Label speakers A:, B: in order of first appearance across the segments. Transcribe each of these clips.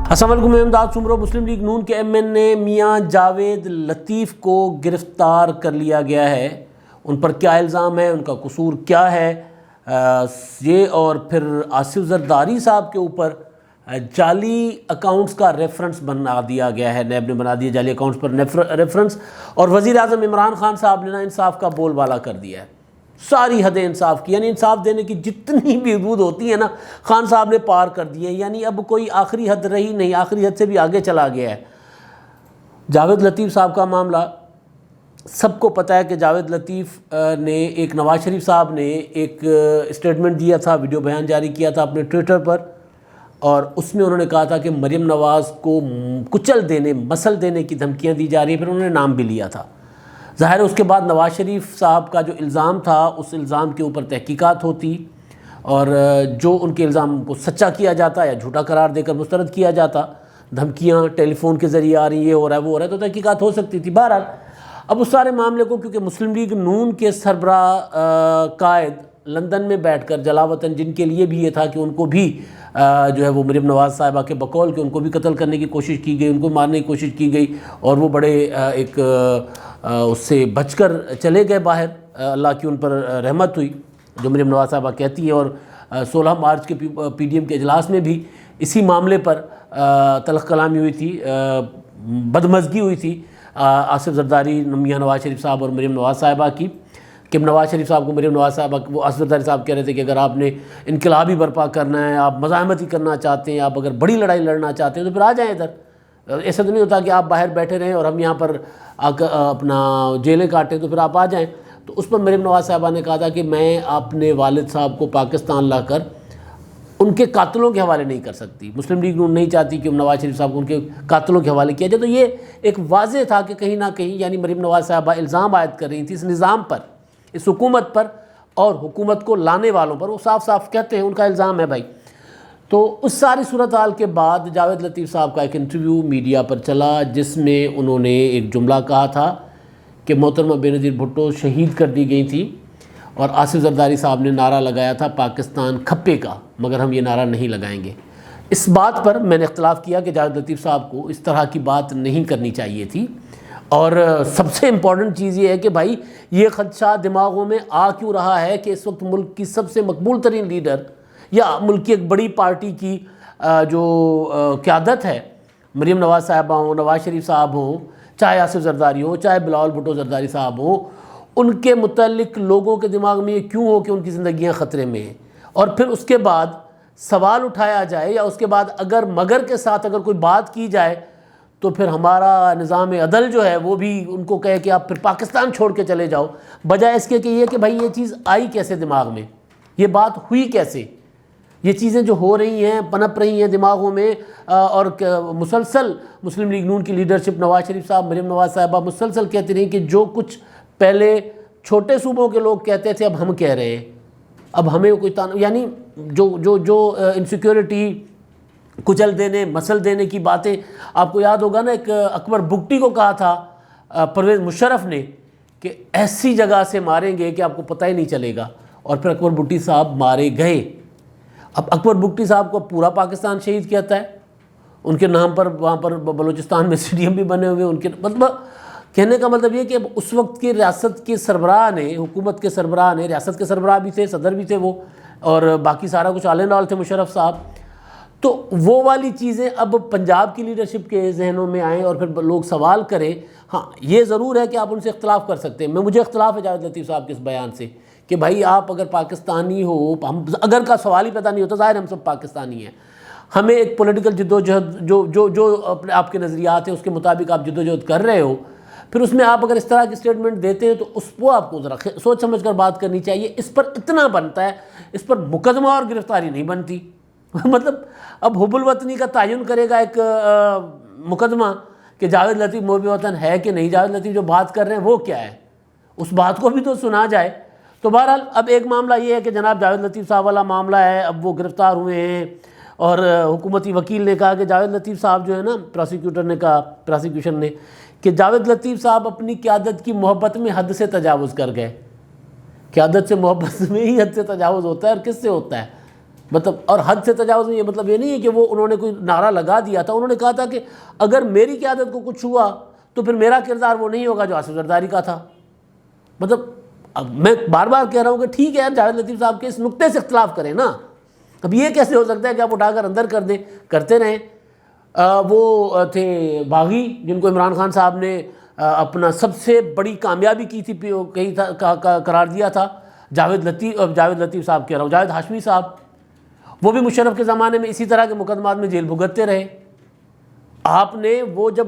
A: السلام علیکم، میں امداد سمرو۔ مسلم لیگ نون کے ایم این اے میاں جاوید لطیف کو گرفتار کر لیا گیا ہے۔ ان پر کیا الزام ہے، ان کا قصور کیا ہے، یہ اور پھر آصف زرداری صاحب کے اوپر جعلی اکاؤنٹس کا ریفرنس بنا دیا گیا ہے، نیب نے بنا دیا جعلی اکاؤنٹس پر ریفرنس، اور وزیر اعظم عمران خان صاحب نے انصاف کا بول بالا کر دیا ہے، ساری حدیں انصاف کی، یعنی انصاف دینے کی جتنی بھی حدود ہوتی ہیں نا، خان صاحب نے پار کر دی ہیں، یعنی اب کوئی آخری حد رہی نہیں، آخری حد سے بھی آگے چلا گیا ہے۔ جاوید لطیف صاحب کا معاملہ سب کو پتہ ہے کہ جاوید لطیف نے نواز شریف صاحب نے ایک اسٹیٹمنٹ دیا تھا، ویڈیو بیان جاری کیا تھا اپنے ٹویٹر پر، اور اس میں انہوں نے کہا تھا کہ مریم نواز کو کچل دینے، مسل دینے کی دھمکیاں دی جا رہی ہیں، پھر انہوں نے نام بھی لیا تھا۔ ظاہر ہے اس کے بعد نواز شریف صاحب کا جو الزام تھا، اس الزام کے اوپر تحقیقات ہوتی، اور جو ان کے الزام کو سچا کیا جاتا یا جھوٹا قرار دے کر مسترد کیا جاتا، دھمکیاں ٹیلی فون کے ذریعے آ رہی ہیں، یہ ہو رہا ہے وہ ہو رہا ہے، تو تحقیقات ہو سکتی تھی۔ بہرحال اب اس سارے معاملے کو، کیونکہ مسلم لیگ نون کے سربراہ قائد لندن میں بیٹھ کر جلاوطن، جن کے لیے بھی یہ تھا کہ ان کو بھی جو ہے وہ مریم نواز صاحبہ کے بقول کہ ان کو بھی قتل کرنے کی کوشش کی گئی، ان کو مارنے کی کوشش کی گئی، اور وہ بڑے ایک اس سے بچ کر چلے گئے باہر، اللہ کی ان پر رحمت ہوئی، جو مریم نواز صاحبہ کہتی ہیں۔ اور 16 مارچ کے پی ڈی ایم کے اجلاس میں بھی اسی معاملے پر تلخ کلامی ہوئی تھی، بدمزگی ہوئی تھی آصف زرداری، میاں نواز شریف صاحب اور مریم نواز صاحبہ کی، کہ نواز شریف صاحب کو مریم نواز صاحبہ، وہ آصف زرداری صاحب کہہ رہے تھے کہ اگر آپ نے انقلاب ہی برپا کرنا ہے، آپ مزاحمت ہی کرنا چاہتے ہیں، آپ اگر بڑی لڑائی لڑنا چاہتے ہیں تو پھر آ جائیں ادھر، ایسا تو نہیں ہوتا کہ آپ باہر بیٹھے رہیں اور ہم یہاں پر اپنا جیلیں کاٹیں، تو پھر آپ آ جائیں۔ تو اس پر مریم نواز صاحبہ نے کہا تھا کہ میں اپنے والد صاحب کو پاکستان لا کر ان کے قاتلوں کے حوالے نہیں کر سکتی، مسلم لیگ نون نہیں چاہتی کہ نواز شریف صاحب کو ان کے قاتلوں کے حوالے کیا جائے۔ تو یہ ایک واضح تھا کہ کہیں نہ کہیں یعنی مریم نواز صاحبہ الزام عائد کر رہی تھی اس نظام پر، اس حکومت پر اور حکومت کو لانے والوں پر، وہ صاف صاف کہتے ہیں ان کا الزام ہے بھائی۔ تو اس ساری صورتحال کے بعد جاوید لطیف صاحب کا ایک انٹرویو میڈیا پر چلا، جس میں انہوں نے ایک جملہ کہا تھا کہ محترمہ بینظیر بھٹو شہید کر دی گئی تھی، اور آصف زرداری صاحب نے نعرہ لگایا تھا پاکستان کھپے کا، مگر ہم یہ نعرہ نہیں لگائیں گے۔ اس بات پر میں نے اختلاف کیا کہ جاوید لطیف صاحب کو اس طرح کی بات نہیں کرنی چاہیے تھی، اور سب سے امپورٹنٹ چیز یہ ہے کہ بھائی یہ خدشہ دماغوں میں آ کیوں رہا ہے کہ اس وقت ملک کی سب سے مقبول ترین لیڈر یا ملک کی ایک بڑی پارٹی کی جو قیادت ہے، مریم نواز صاحبہ ہوں، نواز شریف صاحب ہوں، چاہے آصف زرداری ہوں، چاہے بلاول بھٹو زرداری صاحب ہوں، ان کے متعلق لوگوں کے دماغ میں یہ کیوں ہو کہ ان کی زندگیاں خطرے میں ہیں، اور پھر اس کے بعد سوال اٹھایا جائے، یا اس کے بعد اگر مگر کے ساتھ اگر کوئی بات کی جائے تو پھر ہمارا نظام عدل جو ہے وہ بھی ان کو کہے کہ آپ پھر پاکستان چھوڑ کے چلے جاؤ، بجائے اس کے کہ یہ کہ بھائی یہ چیز آئی کیسے دماغ میں، یہ بات ہوئی کیسے، یہ چیزیں جو ہو رہی ہیں، پنپ رہی ہیں دماغوں میں، اور مسلسل مسلم لیگ نون کی لیڈرشپ، نواز شریف صاحب، مریم نواز صاحبہ مسلسل کہتی رہی کہ جو کچھ پہلے چھوٹے صوبوں کے لوگ کہتے تھے اب ہم کہہ رہے ہیں، اب ہمیں کوئی یعنی جو انسیکیورٹی، کچل دینے، مسل دینے کی باتیں، آپ کو یاد ہوگا نا ایک اکبر بگٹی کو کہا تھا پرویز مشرف نے کہ ایسی جگہ سے ماریں گے کہ آپ کو پتہ ہی نہیں چلے گا، اور پھر اکبر بگٹی صاحب مارے گئے۔ اب اکبر بگٹی صاحب کو پورا پاکستان شہید کہتا ہے، ان کے نام پر وہاں پر بلوچستان میں اسٹیڈیم بھی بنے ہوئے، ان کے مطلب کہنے کا مطلب یہ کہ اب اس وقت کی ریاست کے سربراہ نے، حکومت کے سربراہ نے، ریاست کے سربراہ بھی تھے، صدر بھی تھے وہ، اور باقی سارا کچھ آل اینڈ آل تھے مشرف صاحب، تو وہ والی چیزیں اب پنجاب کی لیڈرشپ کے ذہنوں میں آئیں اور پھر لوگ سوال کریں۔ ہاں یہ ضرور ہے کہ آپ ان سے اختلاف کر سکتے ہیں، مجھے اختلاف ہے جاوید لطیف صاحب کے اس بیان سے کہ بھائی آپ اگر پاکستانی ہو، ہم اگر کا سوال ہی پیدا نہیں ہوتا، ظاہر ہم سب پاکستانی ہیں، ہمیں ایک پولیٹیکل جدوجہد جو اپنے آپ کے نظریات ہیں اس کے مطابق آپ جدوجہد کر رہے ہو، پھر اس میں آپ اگر اس طرح کی اسٹیٹمنٹ دیتے ہیں تو اس کو آپ کو ذرا سوچ سمجھ کر بات کرنی چاہیے۔ اس پر اتنا بنتا ہے، اس پر مقدمہ اور گرفتاری نہیں بنتی۔ مطلب اب حب الوطنی کا تعین کرے گا ایک مقدمہ کہ جاوید لطیف محب وطن ہے کہ نہیں، جاوید لطیف جو بات کر رہے ہیں وہ کیا ہے، اس بات کو بھی تو سنا جائے۔ تو بہرحال اب ایک معاملہ یہ ہے کہ جناب جاوید لطیف صاحب والا معاملہ ہے، اب وہ گرفتار ہوئے ہیں، اور حکومتی وکیل نے کہا کہ جاوید لطیف صاحب جو ہے نا، پراسیکیوٹر نے کہا، پراسیکیوشن نے، کہ جاوید لطیف صاحب اپنی قیادت کی محبت میں حد سے تجاوز کر گئے۔ قیادت سے محبت میں ہی حد سے تجاوز ہوتا ہے، اور کس سے ہوتا ہے؟ مطلب اور حد سے تجاوز نہیں ہے، مطلب یہ نہیں ہے کہ وہ انہوں نے کوئی نعرہ لگا دیا تھا، انہوں نے کہا تھا کہ اگر میری قیادت کو کچھ ہوا تو پھر میرا کردار وہ نہیں ہوگا جو آصف زرداری کا تھا۔ مطلب اب میں بار بار کہہ رہا ہوں کہ ٹھیک ہے جاوید لطیف صاحب کے اس نقطے سے اختلاف کریں نا، اب یہ کیسے ہو سکتا ہے کہ آپ اٹھا کر اندر کر دیں، کرتے رہیں۔ وہ تھے باغی جن کو عمران خان صاحب نے اپنا سب سے بڑی کامیابی کی تھی کہی تھا قرار دیا تھا، جاوید لطیف صاحب کہہ رہا ہوں، جاوید ہاشمی صاحب، وہ بھی مشرف کے زمانے میں اسی طرح کے مقدمات میں جیل بھگتتے رہے۔ آپ نے وہ جب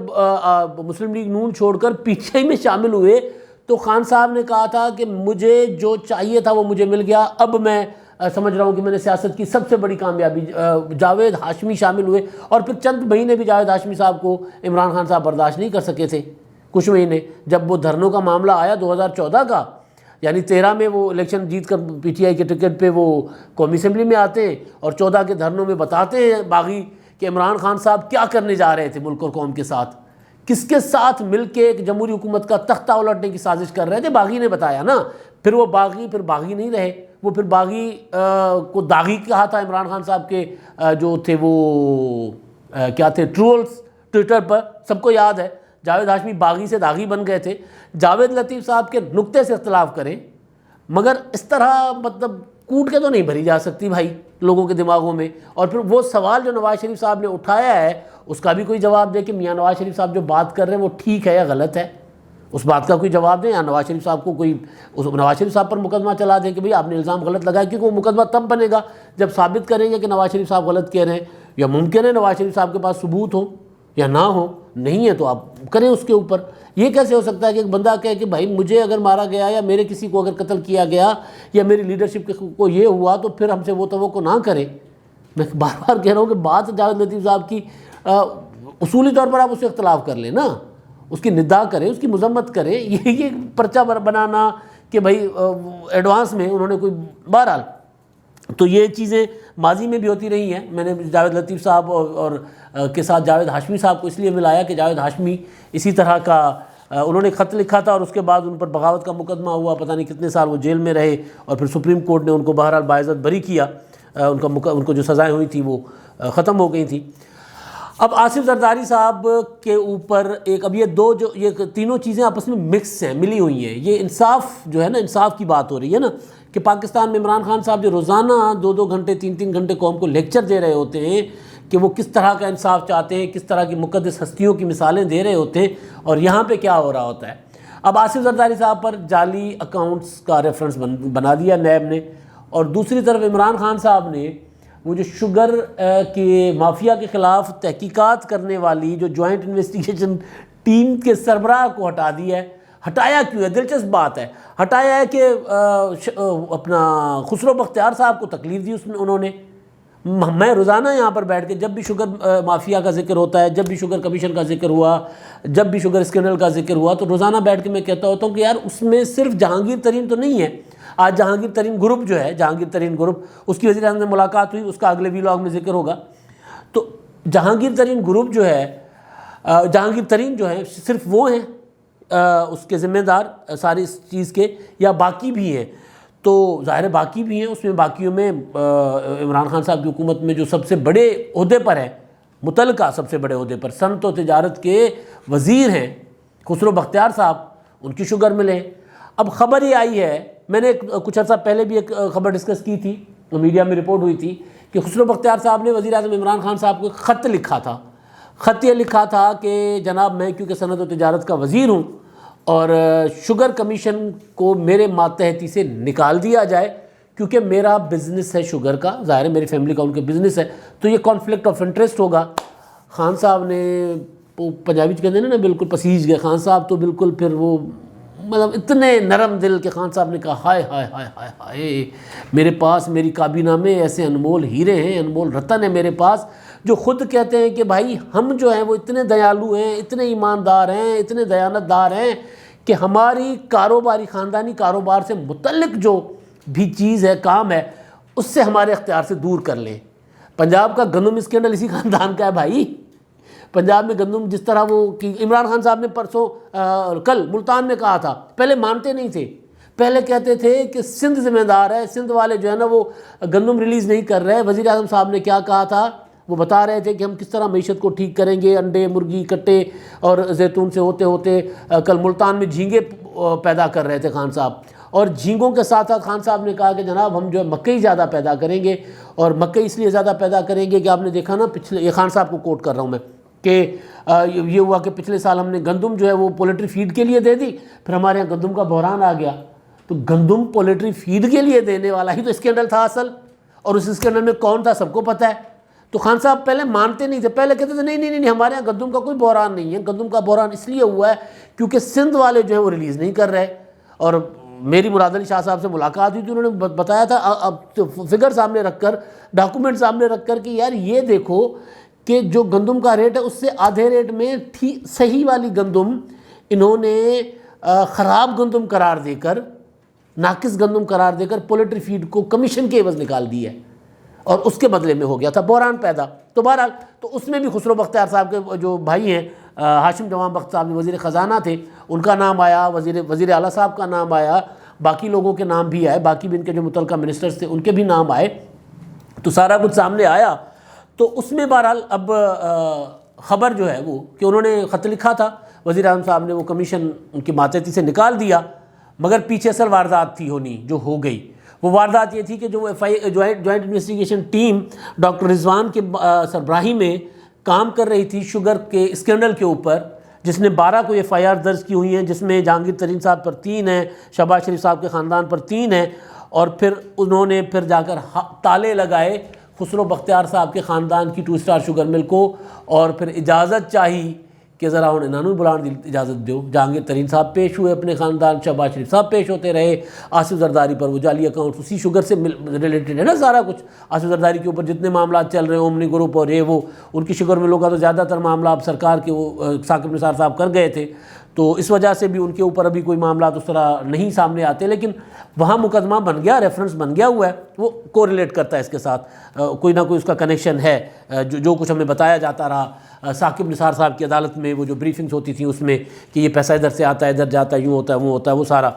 A: مسلم لیگ نون چھوڑ کر پی ٹی آئی میں شامل ہوئے تو خان صاحب نے کہا تھا کہ مجھے جو چاہیے تھا وہ مجھے مل گیا، اب میں سمجھ رہا ہوں کہ میں نے سیاست کی سب سے بڑی کامیابی۔ جاوید ہاشمی شامل ہوئے اور پھر چند مہینے بھی جاوید ہاشمی صاحب کو عمران خان صاحب برداشت نہیں کر سکے تھے، کچھ مہینے۔ جب وہ دھرنوں کا معاملہ آیا 2014 کا، یعنی 13 میں وہ الیکشن جیت کر پی ٹی آئی کے ٹکٹ پہ وہ قومی اسمبلی میں آتے ہیں اور 14 کے دھرنوں میں بتاتے ہیں باغی کہ عمران خان صاحب کیا کرنے جا رہے تھے ملک اور قوم کے ساتھ، کس کے ساتھ مل کے ایک جمہوری حکومت کا تختہ الٹنے کی سازش کر رہے تھے، باغی نے بتایا نا۔ پھر وہ پھر باغی نہیں رہے، وہ پھر باغی کو داغی کہا تھا عمران خان صاحب کے جو تھے وہ کیا تھے ٹرولز ٹویٹر پر، سب کو یاد ہے۔ جاوید ہاشمی باغی سے داغی بن گئے تھے۔ جاوید لطیف صاحب کے نقطے سے اختلاف کریں مگر اس طرح مطلب کوٹ کے تو نہیں بھری جا سکتی بھائی لوگوں کے دماغوں میں۔ اور پھر وہ سوال جو نواز شریف صاحب نے اٹھایا ہے اس کا بھی کوئی جواب دے کہ میاں نواز شریف صاحب جو بات کر رہے ہیں وہ ٹھیک ہے یا غلط ہے، اس بات کا کوئی جواب دیں، یا نواز شریف صاحب کو نواز شریف صاحب پر مقدمہ چلا دیں کہ بھئی آپ نے الزام غلط لگایا، کیونکہ وہ مقدمہ تب بنے گا جب ثابت کریں گے کہ نواز شریف صاحب غلط کہہ رہے ہیں، یا ممکن ہے نواز شریف صاحب کے پاس ثبوت ہو یا نہ ہو، نہیں ہے تو آپ کریں اس کے اوپر۔ یہ کیسے ہو سکتا ہے کہ ایک بندہ کہے کہ بھائی مجھے اگر مارا گیا یا میرے کسی کو اگر قتل کیا گیا یا میری لیڈرشپ کو یہ ہوا تو پھر ہم سے وہ توقع نہ کرے۔ میں بار بار کہہ رہا ہوں کہ بات جاوید لطیف صاحب کی اصولی طور پر آپ اس سے اختلاف کر لیں نا، اس کی ندا کریں، اس کی مذمت کریں، یہ پرچہ بنانا کہ بھائی ایڈوانس میں انہوں نے کوئی بہرحال۔ تو یہ چیزیں ماضی میں بھی ہوتی رہی ہیں۔ میں نے جاوید لطیف صاحب اور کے ساتھ جاوید ہاشمی صاحب کو اس لیے ملایا کہ جاوید ہاشمی اسی طرح کا انہوں نے خط لکھا تھا اور اس کے بعد ان پر بغاوت کا مقدمہ ہوا، پتہ نہیں کتنے سال وہ جیل میں رہے اور پھر سپریم کورٹ نے ان کو بہرحال باعزت بری کیا، ان کو جو سزائیں ہوئی تھیں وہ ختم ہو گئی تھیں۔ اب آصف زرداری صاحب کے اوپر اب یہ تینوں چیزیں آپس میں مکس ہیں، ملی ہوئی ہیں۔ یہ انصاف جو ہے نا، انصاف کی بات ہو رہی ہے نا کہ پاکستان میں عمران خان صاحب جو روزانہ 2 گھنٹے 3 گھنٹے قوم کو لیکچر دے رہے ہوتے ہیں کہ وہ کس طرح کا انصاف چاہتے ہیں، کس طرح کی مقدس ہستیوں کی مثالیں دے رہے ہوتے ہیں، اور یہاں پہ کیا ہو رہا ہوتا ہے۔ اب آصف زرداری صاحب پر جعلی اکاؤنٹس کا ریفرنس بنا دیا نیب نے، اور دوسری طرف عمران خان صاحب نے وہ جو شوگر کے مافیا کے خلاف تحقیقات کرنے والی جو جوائنٹ انویسٹیگیشن ٹیم کے سربراہ کو ہٹا دیا ہے۔ ہٹایا کیوں ہے؟ دلچسپ بات ہے۔ ہٹایا ہے کہ اپنا خسرو بختیار صاحب کو تکلیف دی انہوں نے۔ میں روزانہ یہاں پر بیٹھ کے جب بھی شوگر مافیا کا ذکر ہوتا ہے، جب بھی شوگر کمیشن کا ذکر ہوا، جب بھی شوگر اسکینڈل کا ذکر ہوا، تو روزانہ بیٹھ کے میں کہتا ہوتا ہوں کہ یار اس میں صرف جہانگیر ترین تو نہیں ہے۔ آج جہانگیر ترین گروپ جو ہے، جہانگیر ترین گروپ، اس کی وزیر اعظم سے ملاقات ہوئی، اس کا اگلے ویلاگ میں ذکر ہوگا۔ تو جہانگیر ترین گروپ جو ہے، جہانگیر ترین جو ہے صرف وہ ہیں اس کے ذمہ دار ساری اس چیز کے، یا باقی بھی ہیں؟ تو ظاہر باقی بھی ہیں، اس میں باقیوں میں عمران خان صاحب کی حکومت میں جو سب سے بڑے عہدے پر ہیں، متعلقہ سب سے بڑے عہدے پر صنعت و تجارت کے وزیر ہیں خسرو بختیار صاحب، ان کی شوگر ملے۔ اب خبر یہ آئی ہے، میں نے کچھ عرصہ پہلے بھی ایک خبر ڈسکس کی تھی، میڈیا میں رپورٹ ہوئی تھی کہ خسرو بختیار صاحب نے وزیر اعظم عمران خان صاحب کو خط لکھا تھا۔ خط یہ لکھا تھا کہ جناب میں کیونکہ صنعت و تجارت کا وزیر ہوں اور شوگر کمیشن کو میرے ماتحتی سے نکال دیا جائے کیونکہ میرا بزنس ہے شوگر کا، ظاہر ہے میری فیملی کا ان کے بزنس ہے، تو یہ کانفلکٹ آف انٹرسٹ ہوگا۔ خان صاحب نے پنجابی کہتے ہیں نا بالکل پسیج گئے خان صاحب، تو بالکل پھر وہ مطلب اتنے نرم دل کہ خان صاحب نے کہا ہائے ہائے ہائے ہائے ہائے، میرے پاس میری کابینہ میں ایسے انمول ہیرے ہیں، انمول رتن ہیں میرے پاس، جو خود کہتے ہیں کہ بھائی ہم جو ہیں وہ اتنے دیالو ہیں، اتنے ایماندار ہیں، اتنے دیانت دار ہیں کہ ہماری کاروباری خاندانی کاروبار سے متعلق جو بھی چیز ہے، کام ہے، اس سے ہمارے اختیار سے دور کر لیں۔ پنجاب کا گندم اسکینڈل اسی خاندان کا ہے بھائی۔ پنجاب میں گندم جس طرح وہ عمران خان صاحب نے کل ملتان میں کہا تھا، پہلے مانتے نہیں تھے، پہلے کہتے تھے کہ سندھ ذمہ دار ہے، سندھ والے جو ہے نا وہ گندم ریلیز نہیں کر رہے. وزیر اعظم صاحب نے کیا کہا تھا، وہ بتا رہے تھے کہ ہم کس طرح معیشت کو ٹھیک کریں گے، انڈے، مرغی، کٹے اور زیتون سے ہوتے ہوتے کل ملتان میں جھینگے پیدا کر رہے تھے خان صاحب. اور جھینگوں کے ساتھ ساتھ خان صاحب نے کہا کہ جناب ہم جو ہے مکئی زیادہ پیدا کریں گے، اور مکئی اس لیے زیادہ پیدا کریں گے کہ آپ نے دیکھا نا پچھلے، یہ خان صاحب کو کوٹ کر رہا ہوں میں، کہ یہ ہوا کہ پچھلے سال ہم نے گندم جو ہے وہ پولیٹری فیڈ کے لیے دے دی، پھر ہمارے یہاں گندم کا بحران آ گیا. تو گندم پولیٹری فیڈ کے لیے دینے والا ہی تو اسکینڈل تھا اصل، اور اس اسکینڈل میں کون تھا سب کو پتہ ہے. تو خان صاحب پہلے مانتے نہیں تھے، پہلے کہتے تھے نہیں ہمارے یہاں گندم کا کوئی بحران نہیں ہے. گندم کا بحران اس لیے ہوا ہے کیونکہ سندھ والے جو ہیں وہ ریلیز نہیں کر رہے. اور میری مراد علی شاہ صاحب سے ملاقات ہوئی تھی، انہوں نے بتایا تھا اب فگر سامنے رکھ کر، ڈاکومنٹ سامنے رکھ کر کہ یار یہ دیکھو کہ جو گندم کا ریٹ ہے اس سے آدھے ریٹ میں صحیح والی گندم انہوں نے خراب گندم قرار دے کر، ناقص گندم قرار دے کر پولیٹری فیڈ کو کمیشن کے عوض نکال دی ہے، اور اس کے بدلے میں ہو گیا تھا بحران پیدا. تو بہرحال تو اس میں بھی خسرو بختیار صاحب کے جو بھائی ہیں ہاشم جوان بخت صاحب وزیر خزانہ تھے، ان کا نام آیا، وزیر اعلیٰ صاحب کا نام آیا، باقی لوگوں کے نام بھی آئے، باقی بھی ان کے جو متعلقہ منسٹرز تھے ان کے بھی نام آئے. تو سارا کچھ سامنے آیا. تو اس میں بہرحال اب خبر جو ہے وہ کہ انہوں نے خط لکھا تھا، وزیر اعظم صاحب نے وہ کمیشن ان کی ماتحتی سے نکال دیا، مگر پیچھے اصل واردات تھی ہونی جو ہو گئی. وہ واردات یہ تھی کہ جو جوائنٹ انویسٹیگیشن ٹیم ڈاکٹر رضوان کے سربراہی میں کام کر رہی تھی شوگر کے اسکینڈل کے اوپر، جس نے 12 کو ایف آئی آر درج کی ہوئی ہیں، جس میں جہانگیر ترین صاحب پر 3 ہیں، شہباز شریف صاحب کے خاندان پر 3 ہیں، اور پھر انہوں نے پھر جا کر تالے لگائے خسرو بختیار صاحب کے خاندان کی 2 اسٹار شوگر مل کو، اور پھر اجازت چاہی کہ ذرا انہوں بلان دی اجازت دو. جہانگیر ترین صاحب پیش ہوئے اپنے خاندان، شہباز شریف صاحب پیش ہوتے رہے. آصف زرداری پر وہ جعلی اکاؤنٹس اسی شوگر سے ریلیٹڈ ہے نا سارا کچھ. آصف زرداری کے اوپر جتنے معاملات چل رہے ہیں، اومنی گروپ اور یہ وہ، ان کی شوگر ملوں کا تو زیادہ تر معاملہ اب سرکار کے وہ ثاقب نثار صاحب کر گئے تھے، تو اس وجہ سے بھی ان کے اوپر ابھی کوئی معاملات اس طرح نہیں سامنے آتے. لیکن وہاں مقدمہ بن گیا، ریفرنس بن گیا ہوا ہے، وہ کوریلیٹ کرتا ہے اس کے ساتھ، کوئی نہ کوئی اس کا کنیکشن ہے. جو کچھ ہمیں بتایا جاتا رہا ثاقب نثار صاحب کی عدالت میں، وہ جو بریفنگز ہوتی تھیں اس میں کہ یہ پیسہ ادھر سے آتا ہے، ادھر جاتا ہے، یوں ہوتا ہے، وہ ہوتا ہے، وہ سارا.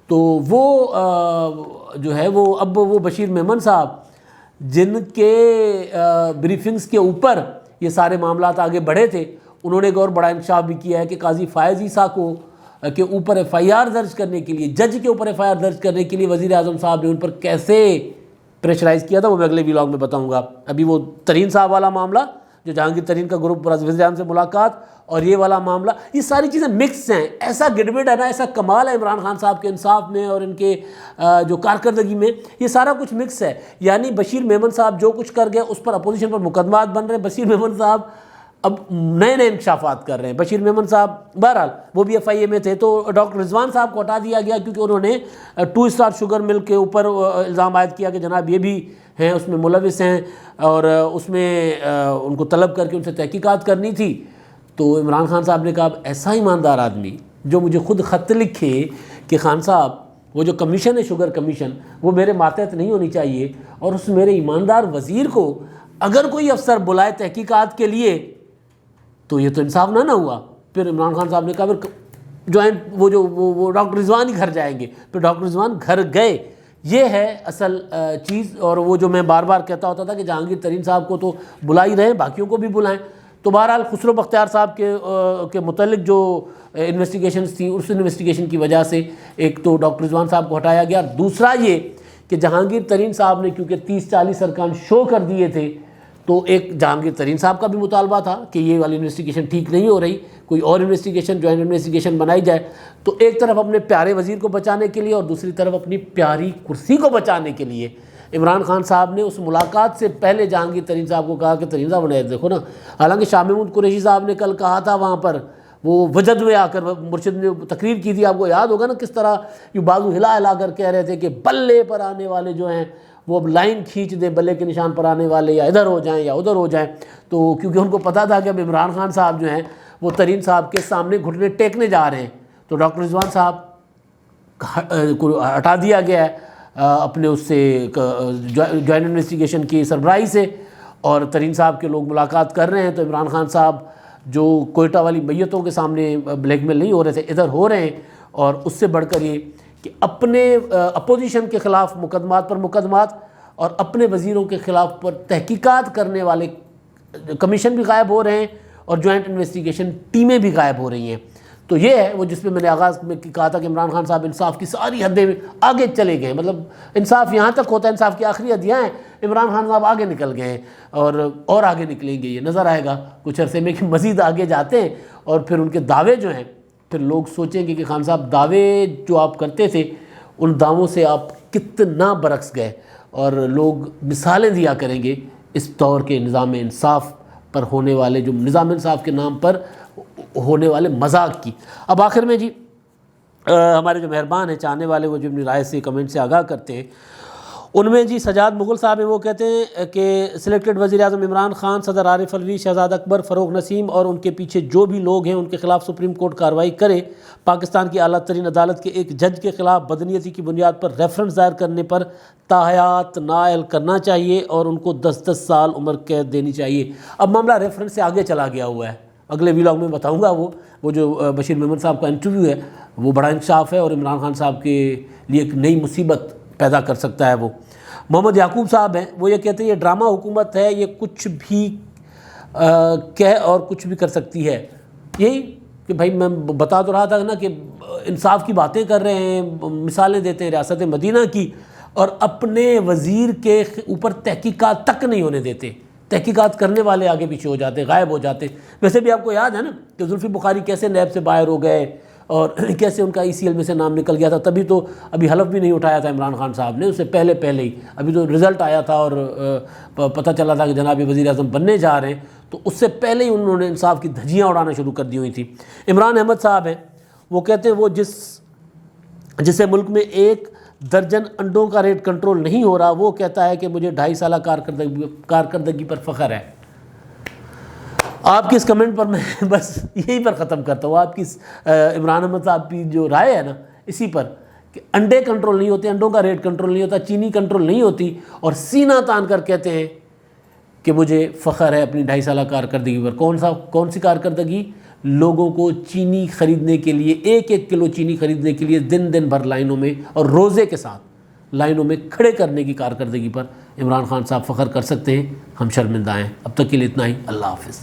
A: تو وہ جو ہے وہ اب وہ بشیر میمن صاحب جن کے بریفنگز کے اوپر یہ سارے معاملات آگے بڑھے تھے، انہوں نے ایک اور بڑا انکشاف بھی کیا ہے کہ قاضی فائز عیسیٰ کو کے اوپر ایف آئی آر درج کرنے کے لیے، جج کے اوپر ایف آئی آر درج کرنے کے لیے وزیر اعظم صاحب نے ان پر کیسے پریشرائز کیا تھا، وہ میں اگلے ویلاگ میں بتاؤں گا. ابھی وہ ترین صاحب والا معاملہ جو جہانگیر ترین کا گروپ وزیر اعظم سے ملاقات، اور یہ والا معاملہ، یہ ساری چیزیں مکس ہیں. ایسا گڑبڑ ہے نا، ایسا کمال ہے عمران خان صاحب کے انصاف میں اور ان کے جو کارکردگی میں، یہ سارا کچھ مکس ہے. یعنی بشیر میمن صاحب جو کچھ کر گئے اس پر اپوزیشن پر مقدمات بن رہے ہیں. بشیر میمن صاحب اب نئے انکشافات کر رہے ہیں. بشیر میمن صاحب بہرحال وہ بھی ایف آئی اے میں تھے، تو ڈاکٹر رضوان صاحب کو ہٹا دیا گیا کیونکہ انہوں نے 2 اسٹار شوگر مل کے اوپر الزام عائد کیا کہ جناب یہ بھی ہیں اس میں ملوث ہیں، اور اس میں ان کو طلب کر کے ان سے تحقیقات کرنی تھی. تو عمران خان صاحب نے کہا اب ایسا ایماندار آدمی جو مجھے خود خط لکھے کہ خان صاحب وہ جو کمیشن ہے شوگر کمیشن، وہ میرے ماتحت نہیں ہونی چاہیے، اور اس میرے ایماندار وزیر کو اگر کوئی افسر بلائے تحقیقات کے لیے تو یہ تو انصاف نہ ہوا. پھر عمران خان صاحب نے کہا پھر جوائنٹ وہ ڈاکٹر رضوان ہی گھر جائیں گے. پھر ڈاکٹر رضوان گھر گئے. یہ ہے اصل چیز. اور وہ جو میں بار بار کہتا ہوتا تھا کہ جہانگیر ترین صاحب کو تو بلا ہی رہے، باقیوں کو بھی بلائیں. تو بہرحال خسرو بختیار صاحب کے متعلق جو انویسٹیگیشنز تھیں، اس انویسٹیگیشن کی وجہ سے ایک تو ڈاکٹر رضوان صاحب کو ہٹایا گیا، دوسرا یہ کہ جہانگیر ترین صاحب نے کیونکہ 30-40 ارکان شو کر دیے تھے، تو ایک جہانگیر ترین صاحب کا بھی مطالبہ تھا کہ یہ والی انویسٹیگیشن ٹھیک نہیں ہو رہی، کوئی اور انویسٹیگیشن جوائنٹ انویسٹیگیشن بنائی جائے. تو ایک طرف اپنے پیارے وزیر کو بچانے کے لیے اور دوسری طرف اپنی پیاری کرسی کو بچانے کے لیے عمران خان صاحب نے اس ملاقات سے پہلے جہانگیر ترین صاحب کو کہا کہ ترین صاحب نے دیکھو نا، حالانکہ شاہ محمود قریشی صاحب نے کل کہا تھا وہاں پر، وہ وجد میں آ کر مرشد نے تقریر کی تھی، آپ کو یاد ہوگا نا کس طرح یہ بازو ہلا ہلا کر کہہ رہے تھے کہ بلے پر آنے والے جو ہیں وہ اب لائن کھینچ دیں، بلے کے نشان پر آنے والے یا ادھر ہو جائیں یا ادھر ہو جائیں. تو کیونکہ ان کو پتہ تھا کہ اب عمران خان صاحب جو ہیں وہ ترین صاحب کے سامنے گھٹنے ٹیکنے جا رہے ہیں. تو ڈاکٹر رضوان صاحب کو ہٹا دیا گیا ہے اپنے اس سے جوائنٹ انویسٹیگیشن کی سربراہی سے، اور ترین صاحب کے لوگ ملاقات کر رہے ہیں. تو عمران خان صاحب جو کوئٹہ والی میتوں کے سامنے بلیک میل نہیں ہو رہے تھے، ادھر ہو رہے ہیں. اور اس سے بڑھ کر یہ کہ اپنے اپوزیشن کے خلاف مقدمات پر مقدمات اور اپنے وزیروں کے خلاف پر تحقیقات کرنے والے کمیشن بھی غائب ہو رہے ہیں اور جوائنٹ انویسٹیگیشن ٹیمیں بھی غائب ہو رہی ہیں۔ تو یہ ہے وہ جس پہ میں نے آغاز میں کہا تھا کہ عمران خان صاحب انصاف کی ساری حدیں آگے چلے گئے، مطلب انصاف یہاں تک ہوتا ہے، انصاف کی آخری حدیاں ہیں، عمران خان صاحب آگے نکل گئے ہیں اور آگے نکلیں گے، یہ نظر آئے گا کچھ عرصے میں کہ مزید آگے جاتے ہیں، اور پھر ان کے دعوے جو ہیں پھر لوگ سوچیں گے کہ خان صاحب دعوے جو آپ کرتے تھے ان دعووں سے آپ کتنا برعکس گئے، اور لوگ مثالیں دیا کریں گے اس دور کے نظام انصاف پر ہونے والے، جو نظام انصاف کے نام پر ہونے والے مذاق کی۔ اب آخر میں جی ہمارے جو مہربان ہیں چاہنے والے، وہ جو اپنی رائے سے کمنٹ سے آگاہ کرتے ہیں، ان میں جی سجاد مغل صاحب ہیں، وہ کہتے ہیں کہ سلیکٹڈ وزیر اعظم عمران خان، صدر عارف علوی، شہزاد اکبر، فروغ نسیم اور ان کے پیچھے جو بھی لوگ ہیں ان کے خلاف سپریم کورٹ کارروائی کرے۔ پاکستان کی اعلیٰ ترین عدالت کے ایک جج کے خلاف بدنیتی کی بنیاد پر ریفرنس دائر کرنے پر تاحیات نائل کرنا چاہیے اور ان کو 10 سال عمر قید دینی چاہیے۔ اب معاملہ ریفرنس سے آگے چلا گیا ہوا ہے، اگلے ویلاگ میں بتاؤں گا، وہ جو بشیر محمد صاحب کا انٹرویو ہے وہ بڑا انکشاف ہے اور عمران خان صاحب کے لیے ایک نئی مصیبت پیدا کر سکتا ہے۔ وہ محمد یعقوب صاحب ہیں، وہ یہ کہتے ہیں یہ ڈرامہ حکومت ہے، یہ کچھ بھی کہہ اور کچھ بھی کر سکتی ہے۔ یہی کہ بھائی میں بتا تو رہا تھا نا کہ انصاف کی باتیں کر رہے ہیں، مثالیں دیتے ہیں ریاست مدینہ کی، اور اپنے وزیر کے اوپر تحقیقات تک نہیں ہونے دیتے، تحقیقات کرنے والے آگے پیچھے ہو جاتے، غائب ہو جاتے۔ ویسے بھی آپ کو یاد ہے نا کہ زلفی بخاری کیسے نیب سے باہر ہو گئے اور کیسے ان کا ECL میں سے نام نکل گیا تھا، تبھی تو ابھی حلف بھی نہیں اٹھایا تھا عمران خان صاحب نے، اس سے پہلے ہی ابھی تو رزلٹ آیا تھا اور پتہ چلا تھا کہ جناب وزیر اعظم بننے جا رہے ہیں، تو اس سے پہلے ہی انہوں نے انصاف کی دھجیاں اڑانا شروع کر دی ہوئی تھیں۔ عمران احمد صاحب ہیں، وہ کہتے ہیں وہ جسے ملک میں 1 درجن انڈوں کا ریٹ کنٹرول نہیں ہو رہا، وہ کہتا ہے کہ مجھے 2.5 سالہ کارکردگی پر فخر ہے۔ آپ کی اس کمنٹ پر میں بس یہی پر ختم کرتا ہوں، آپ کی عمران احمد صاحب کی جو رائے ہے نا اسی پر کہ انڈے کنٹرول نہیں ہوتے، انڈوں کا ریٹ کنٹرول نہیں ہوتا، چینی کنٹرول نہیں ہوتی، اور سینہ تان کر کہتے ہیں کہ مجھے فخر ہے اپنی 2.5 سالہ کارکردگی پر۔ کون سی کارکردگی؟ لوگوں کو چینی خریدنے کے لیے 1 کلو چینی خریدنے کے لیے دن بھر لائنوں میں اور روزے کے ساتھ لائنوں میں کھڑے کرنے کی کارکردگی پر عمران خان صاحب فخر کر سکتے ہیں۔ ہم شرمندہ ہیں۔ اب تک کے لیے اتنا ہی، اللہ حافظ۔